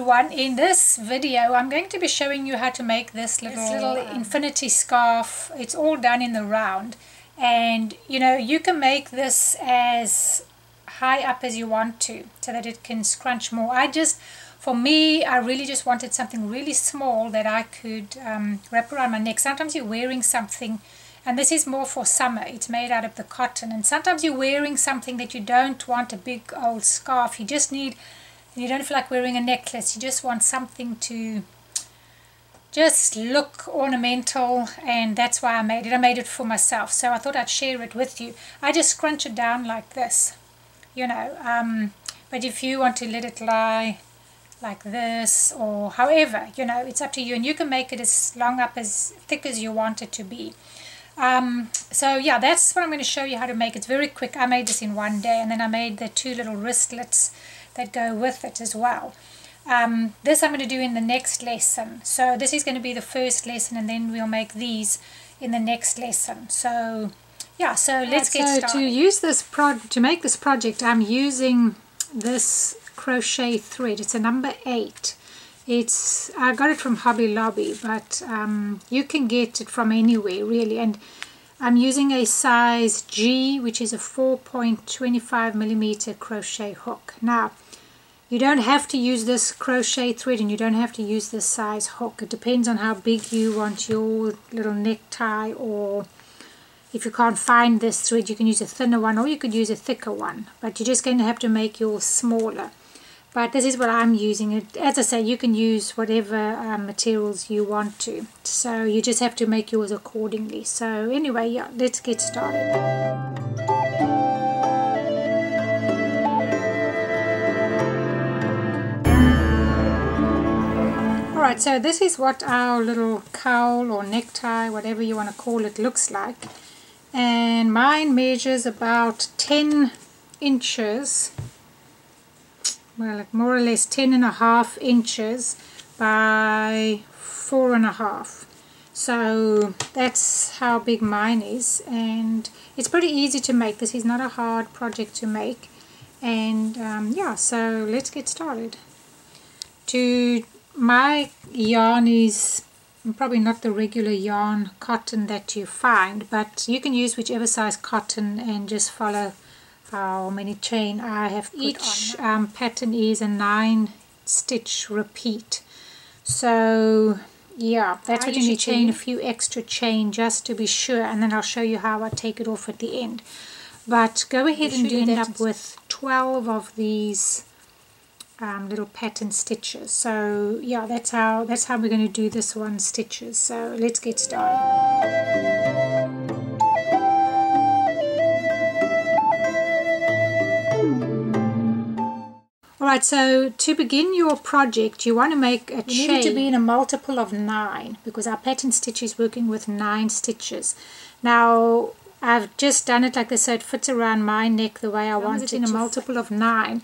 everyone, in this video I'm going to be showing you how to make this little infinity scarf. It's all done in the round, and you know, you can make this as high up as you want to so that it can scrunch more. For me, I really just wanted something really small that I could wrap around my neck. Sometimes you're wearing something, and this is more for summer, it's made out of the cotton, and sometimes you're wearing something that you don't want a big old scarf. You don't feel like wearing a necklace. You just want something to just look ornamental, and that's why I made it. I made it for myself, so I thought I'd share it with you. I just scrunch it down like this, you know, but if you want to let it lie like this or however, you know, it's up to you, and you can make it as long up, as thick as you want it to be. So yeah, that's what I'm going to show you how to make. It's very quick. I made this in one day, and then I made the two little wristlets that go with it as well. This I'm going to do in the next lesson. So this is going to be the first lesson, and then we'll make these in the next lesson. So yeah, so let's get started. To use this to make this project, I'm using this crochet thread. It's a number 8. I got it from Hobby Lobby, but you can get it from anywhere really, and I'm using a size G, which is a 4.25mm crochet hook. Now, you don't have to use this crochet thread, and you don't have to use this size hook. It depends on how big you want your little necktie, or if you can't find this thread, you can use a thinner one, or you could use a thicker one, but you're just going to have to make yours smaller. But this is what I'm using. It, as I say, you can use whatever materials you want to, so you just have to make yours accordingly. So anyway, yeah, let's get started. Alright, so this is what our little cowl or necktie, whatever you want to call it, looks like. And mine measures about 10 inches, well, like more or less 10.5 inches by 4.5. So that's how big mine is, and it's pretty easy to make. This is not a hard project to make, and yeah, so let's get started. My yarn is probably not the regular yarn cotton that you find, but you can use whichever size cotton and just follow how many chain I have put each on. Pattern is a 9-stitch repeat. So yeah, that's what you need. Chain a few extra chain just to be sure, and then I'll show you how I take it off at the end. But go ahead and end up with 12 of these little pattern stitches. So yeah, that's how we're going to do this one, stitches. So let's get started. Alright, so to begin your project, you want to make a chain. You need it to be in a multiple of 9, because our pattern stitch is working with 9 stitches. Now, I've just done it like this so it fits around my neck the way I want it, in a multiple of 9.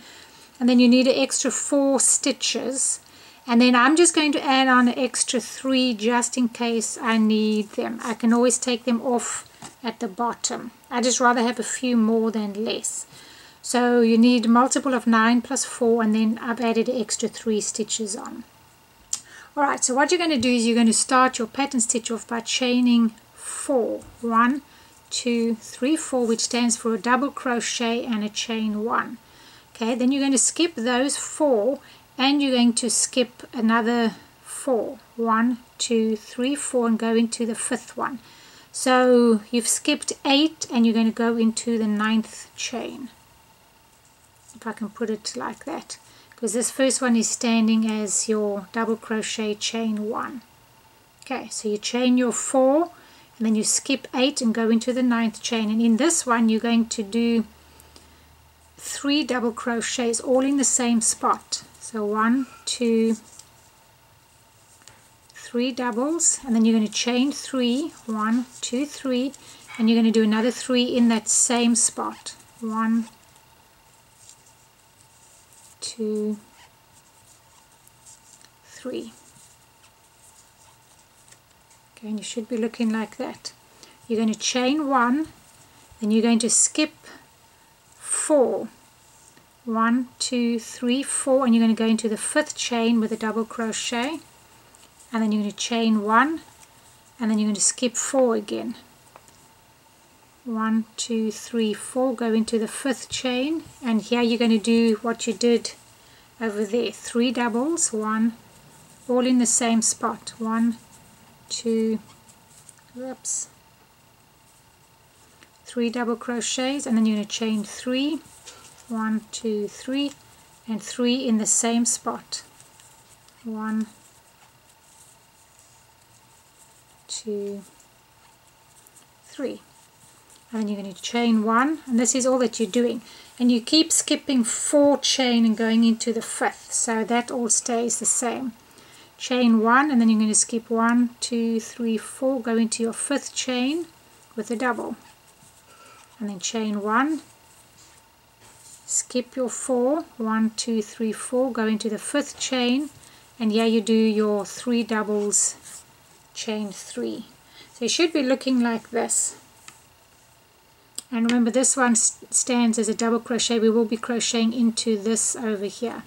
And then you need an extra 4 stitches, and then I'm just going to add on an extra 3 just in case I need them. I can always take them off at the bottom. I just rather have a few more than less. So you need a multiple of 9 plus 4, and then I've added an extra 3 stitches on. Alright, so what you're going to do is you're going to start your pattern stitch off by chaining 4. 1, 2, 3, 4, which stands for a double crochet and a chain 1. Okay, then you're going to skip those 4, and you're going to skip another 4. 1, 2, 3, 4, and go into the 5th one. So you've skipped 8, and you're going to go into the 9th chain. If I can put it like that, because this first one is standing as your double crochet chain 1. Okay, so you chain your 4, and then you skip 8 and go into the 9th chain, and in this one you're going to do 3 double crochets all in the same spot. So 1, 2, 3 doubles, and then you're going to chain 3, 1, 2, 3, and you're going to do another 3 in that same spot. 1, 2, 3. Okay, and you should be looking like that. You're going to chain 1, then you're going to skip 4, 1, 2, 3, 4, and you're going to go into the 5th chain with a double crochet, and then you're going to chain 1, and then you're going to skip 4 again. 1, 2, 3, 4, go into the 5th chain, and here you're going to do what you did over there, 3 doubles, 1, all in the same spot, 1, 2, whoops, 3 double crochets, and then you're going to chain 3, 1, 2, 3, and 3 in the same spot, 1, 2, 3, and then you're going to chain 1, and this is all that you're doing, and you keep skipping 4 chain and going into the 5th, so that all stays the same. Chain 1, and then you're going to skip 1, 2, 3, 4, go into your 5th chain with a double, and then chain 1, skip your 4, 1, 2, 3, 4, go into the 5th chain, and here you do your 3 doubles, chain 3. So it should be looking like this. And remember, this one stands as a double crochet. We will be crocheting into this over here.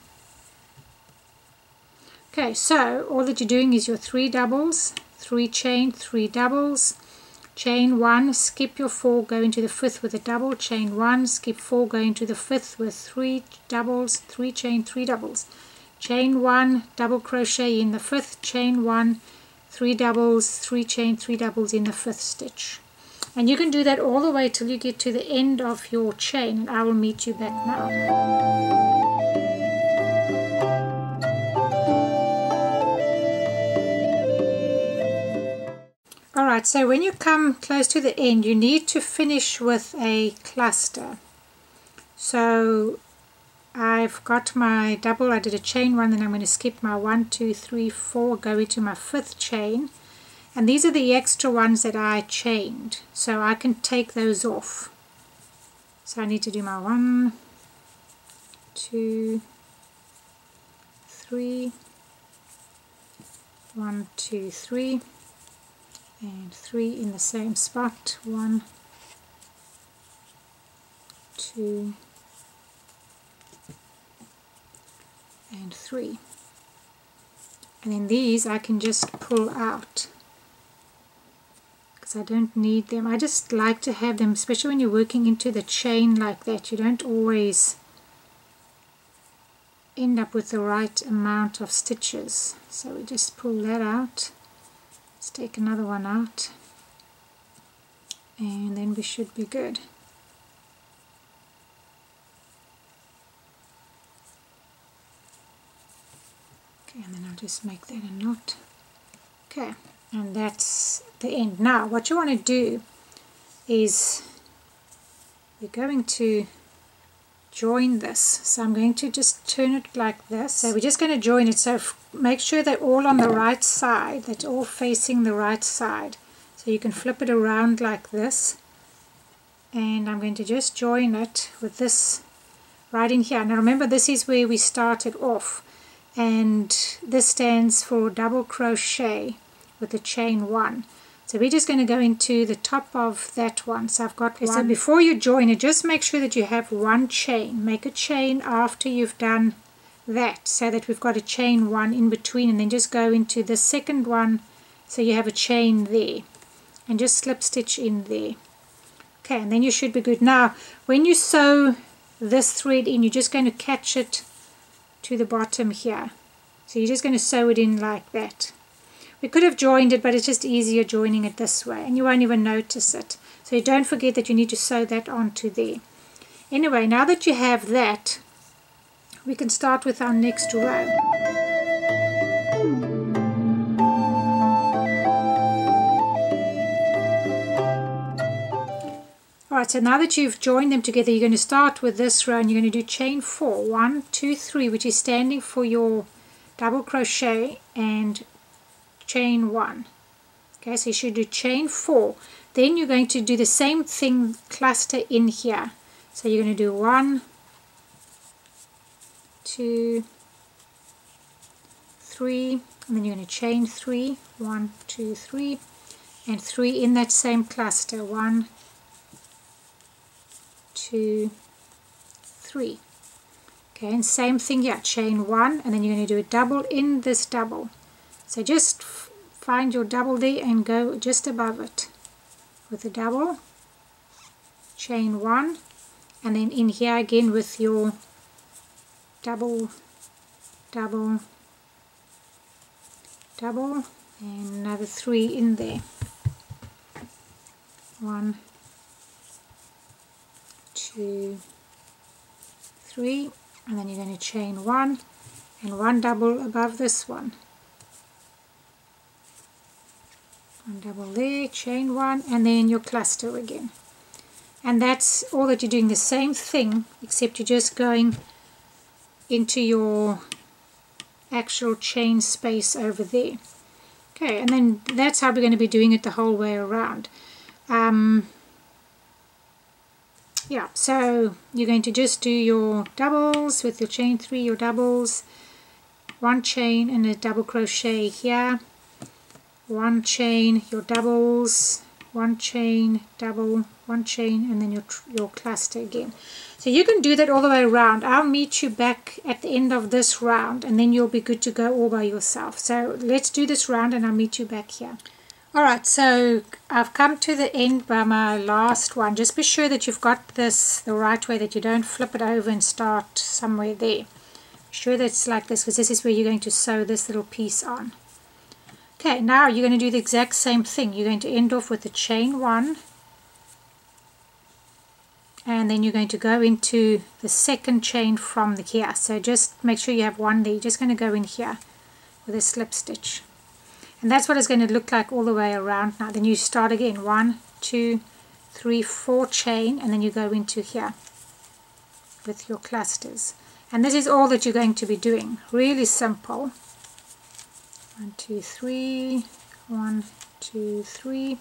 Okay, so all that you're doing is your 3 doubles, 3 chain, 3 doubles, chain 1, skip your 4, go into the 5th with a double, chain 1, skip 4, go into the 5th with 3 doubles, 3 chain, 3 doubles, chain 1, double crochet in the 5th, chain 1, 3 doubles, 3 chain, 3 doubles in the 5th stitch. And you can do that all the way till you get to the end of your chain, and I will meet you back now. Alright, so when you come close to the end, you need to finish with a cluster. So I've got my double, I did a chain 1, then I'm going to skip my 1, 2, 3, 4, go into my 5th chain. And these are the extra ones that I chained, so I can take those off. So I need to do my 1, 2, 3, 1, 2, 3, and 3 in the same spot, 1, 2, and 3. And then these I can just pull out, I don't need them. I just like to have them, especially when you're working into the chain like that. You don't always end up with the right amount of stitches. So we just pull that out. Let's take another one out, and then we should be good. Okay, and then I'll just make that a knot. Okay. And that's the end. Now what you want to do is we're going to join this. So I'm going to just turn it like this. So we're just going to join it. So make sure they're all on the right side, that they're all facing the right side. So you can flip it around like this. And I'm going to just join it with this right in here. Now remember, this is where we started off. And this stands for double crochet with the chain 1. So we're just going to go into the top of that one. So I've got one. So before you join it, just make sure that you have 1 chain. Make a chain after you've done that, so that we've got a chain 1 in between, and then just go into the second one so you have a chain there, and just slip stitch in there. Okay, and then you should be good. Now when you sew this thread in, you're just going to catch it to the bottom here. So you're just going to sew it in like that. We could have joined it, but it's just easier joining it this way, and you won't even notice it. So don't forget that you need to sew that onto there. Anyway, now that you have that, we can start with our next row. Alright, so now that you've joined them together, you're going to start with this row, and you're going to do chain 4, 1, 2, 3, which is standing for your double crochet and chain 1. Okay, so you should do chain 4. Then you're going to do the same thing, cluster in here. So you're going to do 1, 2, 3, and then you're going to chain 3, 1, 2, 3, and 3 in that same cluster, 1, 2, 3. Okay, and same thing here, chain 1, and then you're going to do a double in this double. So just find your double there and go just above it with a double, chain 1, and then in here again with your double, double, double, and another 3 in there. 1, 2, 3, and then you're going to chain 1 and 1 double above this one. 1 double there, chain 1, and then your cluster again. And that's all that you're doing, the same thing, except you're just going into your actual chain space over there. Okay, and then that's how we're going to be doing it the whole way around. Yeah, so you're going to just do your doubles with your chain 3, your doubles, 1 chain and a double crochet here, 1 chain, your doubles, 1 chain, double, 1 chain, and then your cluster again. So you can do that all the way around. I'll meet you back at the end of this round, and then you'll be good to go all by yourself. So let's do this round and I'll meet you back here. Alright, so I've come to the end by my last one. Just be sure that you've got this the right way, that you don't flip it over and start somewhere there. Be sure that it's like this, because this is where you're going to sew this little piece on. Okay, now you're going to do the exact same thing. You're going to end off with the chain 1, and then you're going to go into the second chain from the here. So just make sure you have 1 there. You're just going to go in here with a slip stitch. And that's what it's going to look like all the way around now. Then you start again, 1, 2, 3, 4 chain, and then you go into here with your clusters. And this is all that you're going to be doing. Really simple. 1, 2, 3, 1, 2, 3,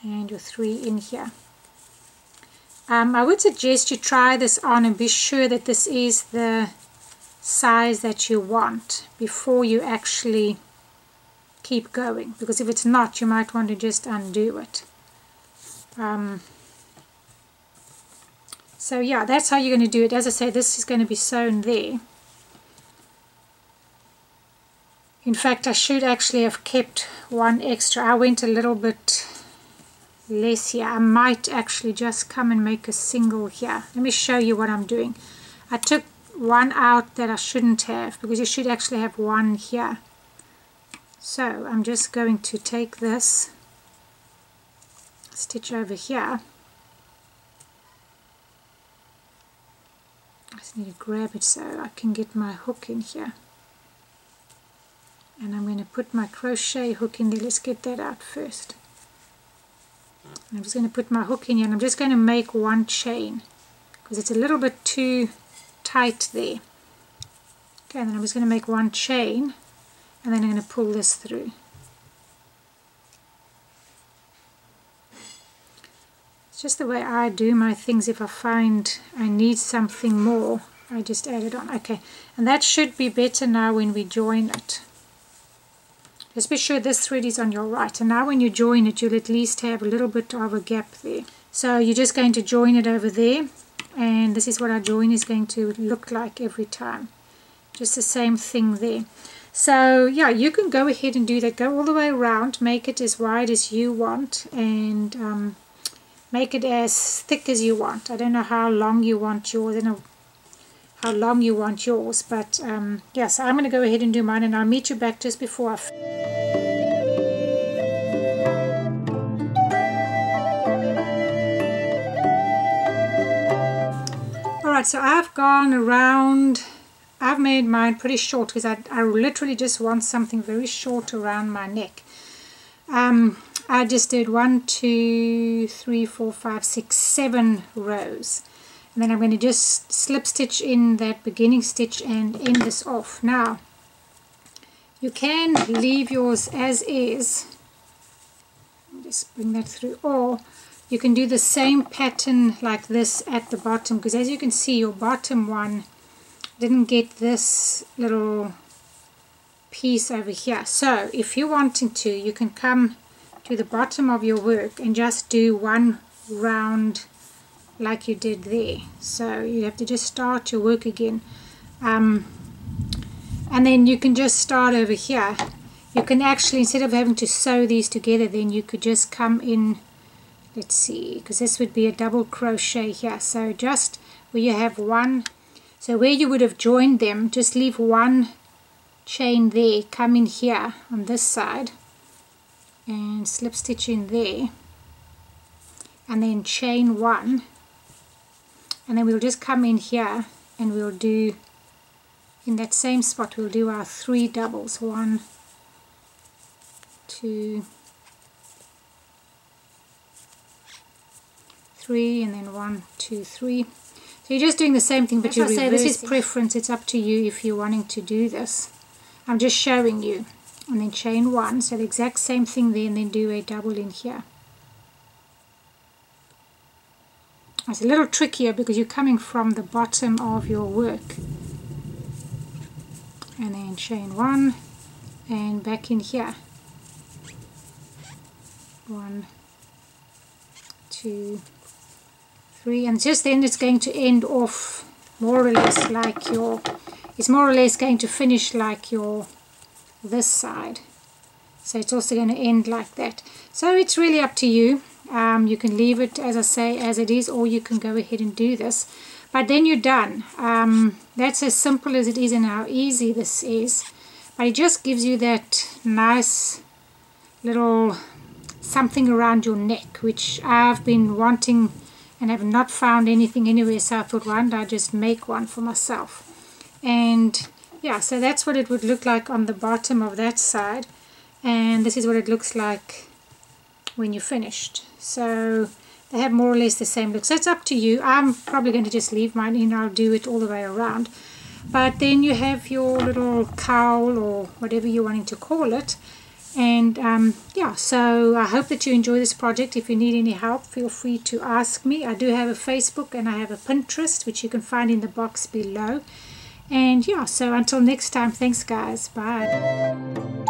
and your 3 in here. I would suggest you try this on and be sure that this is the size that you want before you actually keep going, because if it's not, you might want to just undo it. So yeah, that's how you're going to do it. As I say, this is going to be sewn there. In fact, I should actually have kept 1 extra. I went a little bit less here. I might actually just come and make a single here. Let me show you what I'm doing. I took 1 out that I shouldn't have, because you should actually have 1 here. So I'm just going to take this, stitch over here. I just need to grab it so I can get my hook in here. And I'm going to put my crochet hook in there. Let's get that out first. And I'm just going to put my hook in here, and I'm just going to make 1 chain because it's a little bit too tight there. Okay, and then I'm just going to make 1 chain, and then I'm going to pull this through. It's just the way I do my things. If I find I need something more, I just add it on. Okay, and that should be better now when we join it. Just be sure this thread is on your right, and now when you join it, you'll at least have a little bit of a gap there. So you're just going to join it over there, and this is what our join is going to look like every time. Just the same thing there. So yeah, you can go ahead and do that. Go all the way around, make it as wide as you want, and make it as thick as you want. I don't know how long you want yours. I don't know how long you want yours, but yes, I'm going to go ahead and do mine, and I'll meet you back just before Alright, so I've gone around. I've made mine pretty short because I literally just want something very short around my neck. I just did 1, 2, 3, 4, 5, 6, 7 rows. And then I'm going to just slip stitch in that beginning stitch and end this off. Now, you can leave yours as is. Just bring that through. Or you can do the same pattern like this at the bottom, because as you can see, your bottom one didn't get this little piece over here. So if you're wanting to, you can come to the bottom of your work and just do 1 round like you did there. So you have to just start your work again, and then you can just start over here. You can actually, instead of having to sew these together, then you could just come in, let's see, because this would be a double crochet here. So just where you have one, so where you would have joined them, just leave one chain there, come in here on this side and slip stitch in there, and then chain one, and then we'll just come in here and we'll do, in that same spot, we'll do our 3 doubles, 1, 2, 3, and then 1, 2, 3. So you're just doing the same thing, but you're reversing. This is preference, it's up to you if you're wanting to do this. I'm just showing you. And then chain 1, so the exact same thing there, and then do a double in here. It's a little trickier because you're coming from the bottom of your work. And then chain 1 and back in here. 1, 2, 3, and just then it's going to end off more or less like your, it's more or less going to finish like your this side. So it's also going to end like that. So it's really up to you. You can leave it, as I say, as it is, or you can go ahead and do this. But then you're done. That's as simple as it is and how easy this is. But it just gives you that nice little something around your neck, which I've been wanting and have not found anything anywhere, so I thought, why don't I just make one for myself? And yeah, so that's what it would look like on the bottom of that side, and this is what it looks like when you're finished. So they have more or less the same look. So it's up to you. I'm probably going to just leave mine in. I'll do it all the way around. But then you have your little cowl or whatever you're wanting to call it. And yeah, so I hope that you enjoy this project. If you need any help, feel free to ask me. I do have a Facebook and I have a Pinterest, which you can find in the box below. And yeah, so until next time, thanks guys, bye.